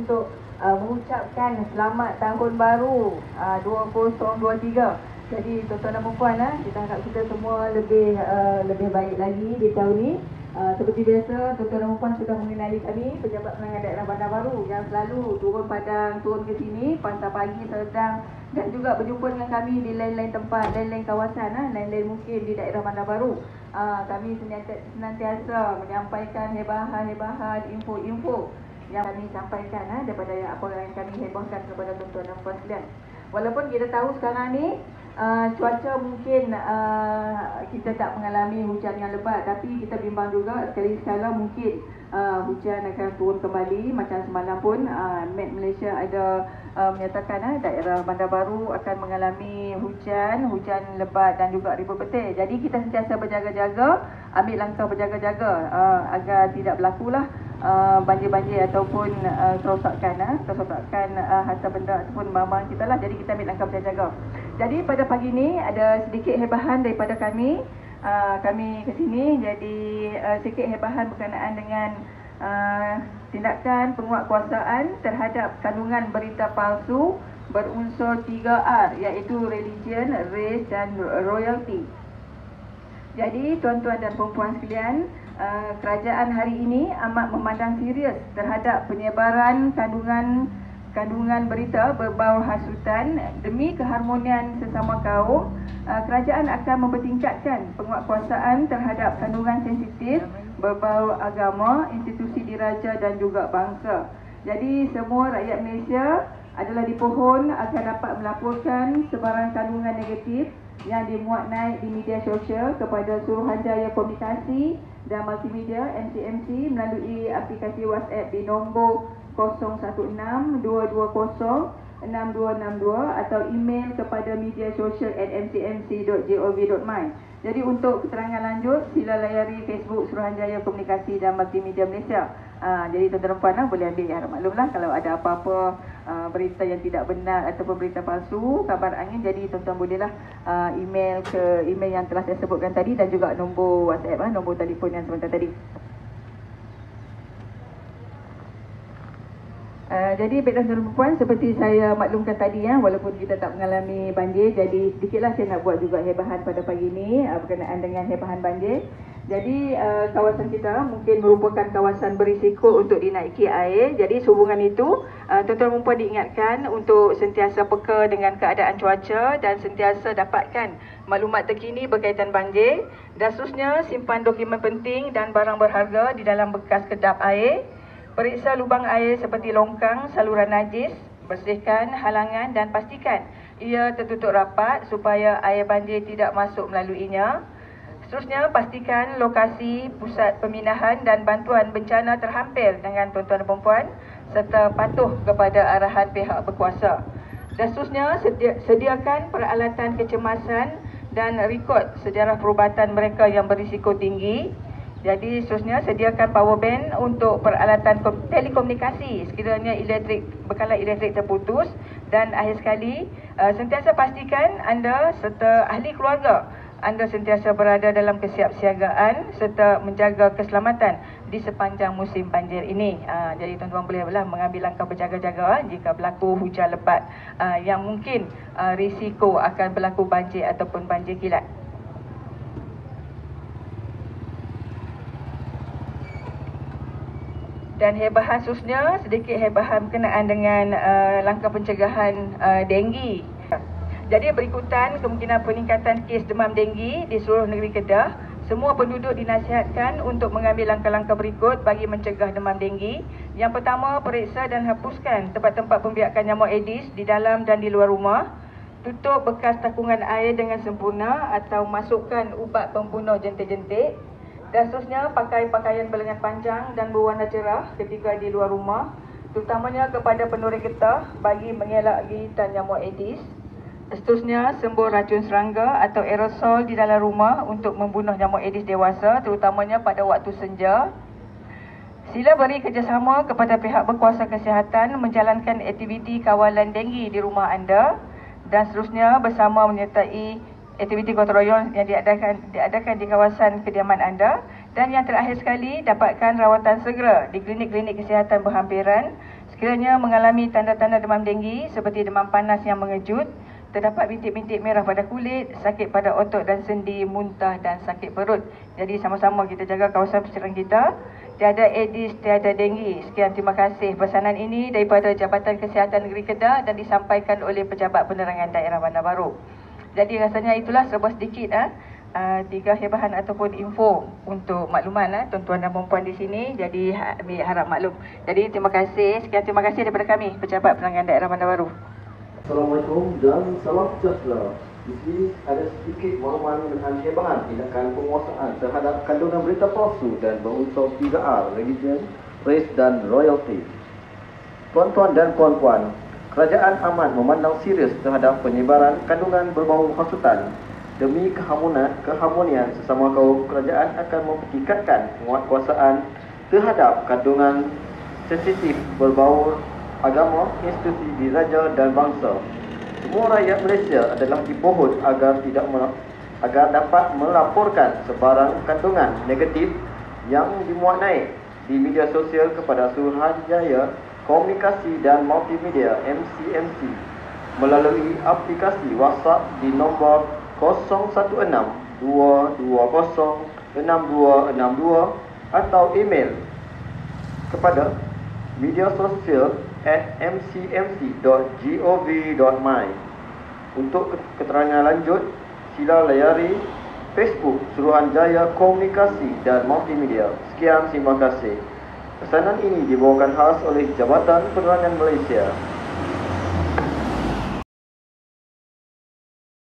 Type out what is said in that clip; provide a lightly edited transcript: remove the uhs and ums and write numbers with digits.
untuk mengucapkan selamat tahun baru 2023. Jadi tuan-tuan dan puan, kita harap kita semua lebih baik lagi di tahun ni. Seperti biasa, tuan-tuan dan puan sudah mengenali kami, Pejabat Penerangan Daerah Bandar Baru yang selalu turun padang, turun ke sini, pantang pagi, sedang dan juga berjumpa dengan kami di lain-lain tempat, lain-lain kawasan, lain-lain mungkin di daerah Bandar Baru. Kami senantiasa menyampaikan hebahan, info-info yang kami sampaikan daripada apa yang kami hebohkan kepada tuan-tuan dan puan sekalian. Walaupun kita tahu sekarang ni cuaca mungkin kita tak mengalami hujan yang lebat, tapi kita bimbang juga sekali-sekala mungkin hujan akan turun kembali. Macam semalam pun Met Malaysia ada menyatakan daerah Bandar Baru akan mengalami hujan lebat dan juga ribut petir. Jadi kita sentiasa berjaga-jaga, ambil langkah berjaga-jaga agar tidak berlakulah banjir-banjir ataupun kerosakan harta benda ataupun barang kita lah. Jadi kita ambil langkah berjaga-jaga. Jadi pada pagi ni ada sedikit hebahan daripada kami. Kami ke sini jadi sedikit hebahan berkenaan dengan tindakan penguatkuasaan terhadap kandungan berita palsu berunsur 3R, iaitu religion, race dan royalty. Jadi tuan-tuan dan puan-puan sekalian, kerajaan hari ini amat memandang serius terhadap penyebaran kandungan berita berbau hasutan. Demi keharmonian sesama kaum, kerajaan akan mempertingkatkan penguatkuasaan terhadap kandungan sensitif berbau agama, institusi diraja dan juga bangsa. Jadi semua rakyat Malaysia adalah dipohon akan dapat melaporkan sebarang kandungan negatif yang dimuat naik di media sosial kepada Suruhanjaya Komunikasi dan Multimedia MCMC melalui aplikasi WhatsApp di nombor 016-220-6262 atau email kepada mediasocial@mcmc.gov.my. Jadi untuk keterangan lanjut, sila layari Facebook Suruhanjaya Komunikasi dan Multimedia Malaysia. Jadi tuan-tuan dan puan boleh ambil harap maklumlah kalau ada apa-apa berita yang tidak benar ataupun berita palsu, kabar angin. Jadi tuan-tuan bolehlah email ke email yang telah saya sebutkan tadi dan juga nombor WhatsApp, nombor telefon yang sebentar tadi. Jadi baik tuan-tuan dan puan, seperti saya maklumkan tadi walaupun kita tak mengalami banjir, jadi sedikitlah saya nak buat juga hebahan pada pagi ini berkenaan dengan hebahan banjir. Jadi kawasan kita mungkin merupakan kawasan berisiko untuk dinaiki air. Jadi sehubungan itu tuan-tuan dan puan diingatkan untuk sentiasa peka dengan keadaan cuaca dan sentiasa dapatkan maklumat terkini berkaitan banjir. Dan seterusnya, simpan dokumen penting dan barang berharga di dalam bekas kedap air. Periksa lubang air seperti longkang, saluran najis, bersihkan halangan dan pastikan ia tertutup rapat supaya air banjir tidak masuk melaluinya. Seterusnya, pastikan lokasi pusat peminahan dan bantuan bencana terhampir dengan tuan-tuan dan puan serta patuh kepada arahan pihak berkuasa. Dan seterusnya, sediakan peralatan kecemasan dan rekod sejarah perubatan mereka yang berisiko tinggi. Jadi seterusnya, sediakan power bank untuk peralatan telekomunikasi sekiranya bekalan elektrik terputus. Dan akhir sekali, sentiasa pastikan anda serta ahli keluarga anda sentiasa berada dalam kesiapsiagaan serta menjaga keselamatan di sepanjang musim banjir ini. Jadi tuan-tuan bolehlah mengambil langkah berjaga-jaga jika berlaku hujan lebat yang mungkin risiko akan berlaku banjir ataupun banjir kilat. Dan hebahan seterusnya, sedikit hebahan berkenaan dengan langkah pencegahan denggi. Jadi berikutan kemungkinan peningkatan kes demam denggi di seluruh negeri Kedah. Semua penduduk dinasihatkan untuk mengambil langkah-langkah berikut bagi mencegah demam denggi. Yang pertama, periksa dan hapuskan tempat-tempat pembiakan nyamuk Aedes di dalam dan di luar rumah. Tutup bekas takungan air dengan sempurna atau masukkan ubat pembunuh jentik-jentik. Dan seterusnya, pakai pakaian berlengan panjang dan berwarna cerah ketika di luar rumah, terutamanya kepada penuris getah bagi mengelak gigitan nyamuk Aedes. Seterusnya, sembur racun serangga atau aerosol di dalam rumah untuk membunuh nyamuk Aedes dewasa, terutamanya pada waktu senja. Sila beri kerjasama kepada pihak berkuasa kesihatan menjalankan aktiviti kawalan denggi di rumah anda. Dan seterusnya, bersama menyertai aktiviti gotong royong yang diadakan di kawasan kediaman anda. Dan yang terakhir sekali, dapatkan rawatan segera di klinik-klinik kesihatan berhampiran Sekiranya mengalami tanda-tanda demam denggi seperti demam panas yang mengejut, terdapat bintik-bintik merah pada kulit, sakit pada otot dan sendi, muntah dan sakit perut. Jadi sama-sama kita jaga kawasan percerian kita. Tiada Aedes, tiada denggi. Sekian, terima kasih. Pesanan ini daripada Jabatan Kesihatan Negeri Kedah dan disampaikan oleh Pejabat Penerangan Daerah Bandar Baru. Jadi rasanya itulah serba sedikit 3 hebahan ataupun info untuk makluman tuan-tuan dan puan-puan di sini. Jadi harap maklum. Jadi terima kasih. Sekian, terima kasih daripada kami Pejabat Penerangan Daerah Bandar Baru. Assalamualaikum dan salam sejahtera. Di sini ada sedikit makluman dengan hebahan tindakan penguasaan terhadap kandungan berita palsu dan berunsur 3R, religion, race dan royalty. Tuan-tuan dan puan-puan, kerajaan amat memandang serius terhadap penyebaran kandungan berbau hasutan. Demi keharmonian sesama kaum, kerajaan akan mempertingkatkan penguatkuasaan terhadap kandungan sensitif berbau agama, institusi diraja dan bangsa. Semua rakyat Malaysia adalah dipohon agar dapat melaporkan sebarang kandungan negatif yang dimuat naik di media sosial kepada Suruhanjaya Komunikasi dan Multimedia MCMC melalui aplikasi WhatsApp di nombor 016-220-6262 atau email kepada media sosial @mcmc.gov.my. Untuk keterangan lanjut, sila layari Facebook Suruhanjaya Komunikasi dan Multimedia. Sekian, terima kasih. Pesanan ini dibawakan khas oleh Jabatan Penerangan Malaysia.